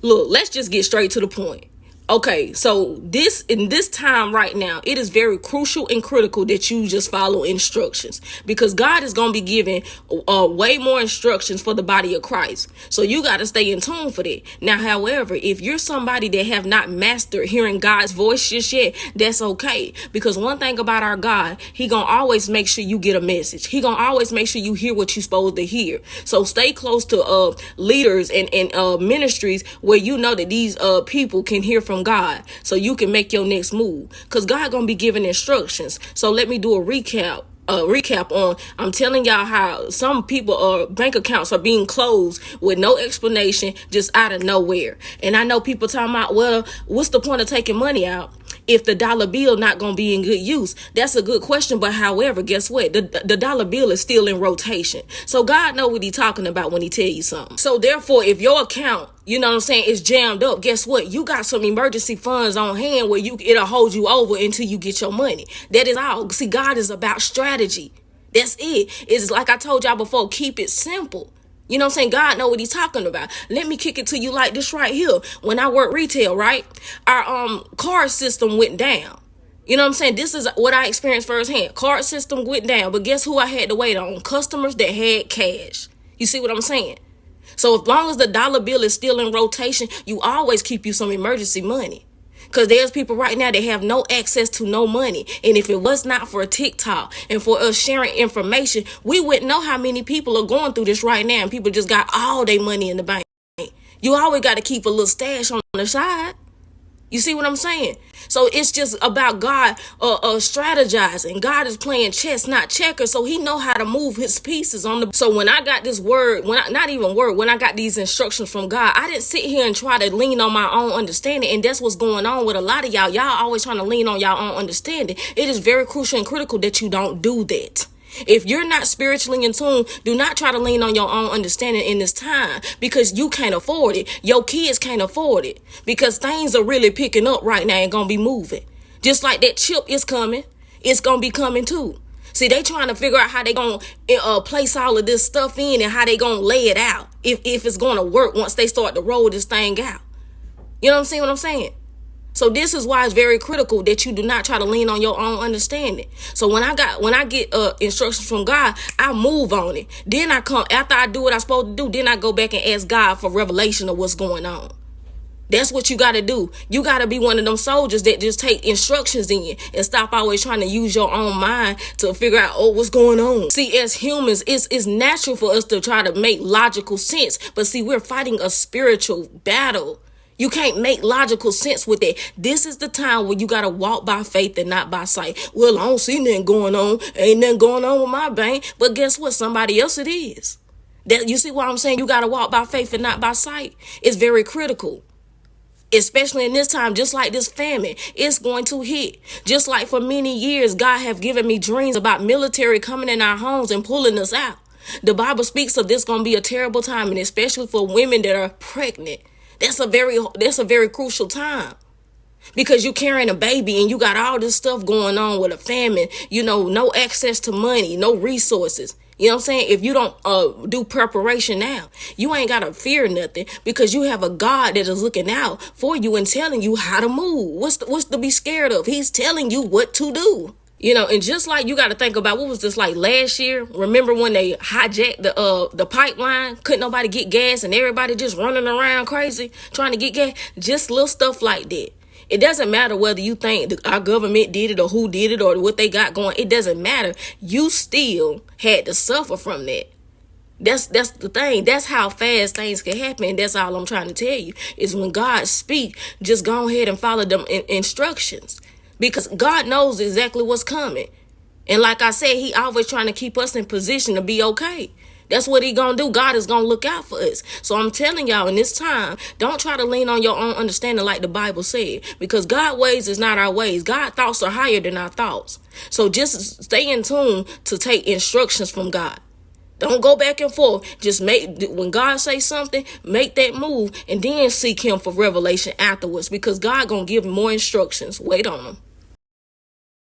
Look, let's just get straight to the point. Okay, so in this time right now, it is very crucial and critical that you just follow instructions, because God is going to be giving way more instructions for the body of Christ. So you got to stay in tune for that. Now, however, if you're somebody that have not mastered hearing God's voice just yet, that's okay. Because one thing about our God, he going to always make sure you get a message. He going to always make sure you hear what you're supposed to hear. So stay close to leaders and ministries where you know that these people can hear from God, so you can make your next move, because God gonna be giving instructions. So let me do a recap on, I'm telling y'all how some people bank accounts are being closed with no explanation, just out of nowhere. And I know people talking about, well, what's the point of taking money out if the dollar bill not going to be in good use? That's a good question. But however, guess what? The dollar bill is still in rotation. So God know what he talking about when he tell you something. So therefore, if your account, you know what I'm saying, is jammed up, guess what? You got some emergency funds on hand where it'll hold you over until you get your money. That is all. See, God is about strategy. That's it. It's like I told y'all before, keep it simple. You know what I'm saying? God know what he's talking about. Let me kick it to you like this right here. When I worked retail, right? Our card system went down. You know what I'm saying? This is what I experienced firsthand. Card system went down. But guess who I had to wait on? Customers that had cash. You see what I'm saying? So as long as the dollar bill is still in rotation, you always keep you some emergency money. Because there's people right now that have no access to no money. And if it was not for TikTok and for us sharing information, we wouldn't know how many people are going through this right now. And people just got all their money in the bank. You always got to keep a little stash on the side. You see what I'm saying? So it's just about God strategizing. God is playing chess, not checkers. So he know how to move his pieces on the. So when I got this word, when I got these instructions from God, I didn't sit here and try to lean on my own understanding. And that's what's going on with a lot of y'all. Y'all always trying to lean on your own understanding. It is very crucial and critical that you don't do that. If you're not spiritually in tune, do not try to lean on your own understanding in this time, because you can't afford it. Your kids can't afford it, because things are really picking up right now and going to be moving. Just like that chip is coming, it's going to be coming too. See, they trying to figure out how they going to place all of this stuff in and how they going to lay it out. If it's going to work once they start to roll this thing out. You know what I'm saying? So this is why it's very critical that you do not try to lean on your own understanding. So when I get instructions from God, I move on it. Then I come, after I do what I'm supposed to do, then I go back and ask God for revelation of what's going on. That's what you got to do. You got to be one of them soldiers that just take instructions in and stop always trying to use your own mind to figure out, what's going on. See, as humans, it's natural for us to try to make logical sense. But see, we're fighting a spiritual battle. You can't make logical sense with it. This is the time where you got to walk by faith and not by sight. Well, I don't see nothing going on. Ain't nothing going on with my bank. But guess what? Somebody else it is. That, you see what I'm saying? You got to walk by faith and not by sight. It's very critical. Especially in this time, just like this famine, it's going to hit. Just like for many years, God have given me dreams about military coming in our homes and pulling us out. The Bible speaks of this going to be a terrible time, and especially for women that are pregnant. That's a very crucial time, because you're carrying a baby and you got all this stuff going on with a famine, no access to money, no resources. You know what I'm saying? If you don't do preparation now, you ain't got to fear nothing, because you have a God that is looking out for you and telling you how to move. What's to be scared of? He's telling you what to do. And just like you got to think about, what was this like last year? Remember when they hijacked the pipeline? Couldn't nobody get gas and everybody just running around crazy trying to get gas? Just little stuff like that. It doesn't matter whether you think our government did it or who did it or what they got going. It doesn't matter. You still had to suffer from that. That's the thing. That's how fast things can happen. And that's all I'm trying to tell you, is when God speaks, just go ahead and follow them instructions. Because God knows exactly what's coming. And like I said, he always trying to keep us in position to be okay. That's what he gonna do. God is gonna look out for us. So I'm telling y'all, in this time, don't try to lean on your own understanding like the Bible said. Because God's ways is not our ways. God's thoughts are higher than our thoughts. So just stay in tune to take instructions from God. Don't go back and forth. Just when God say something, make that move and then seek him for revelation afterwards, because God gonna give more instructions. Wait on him.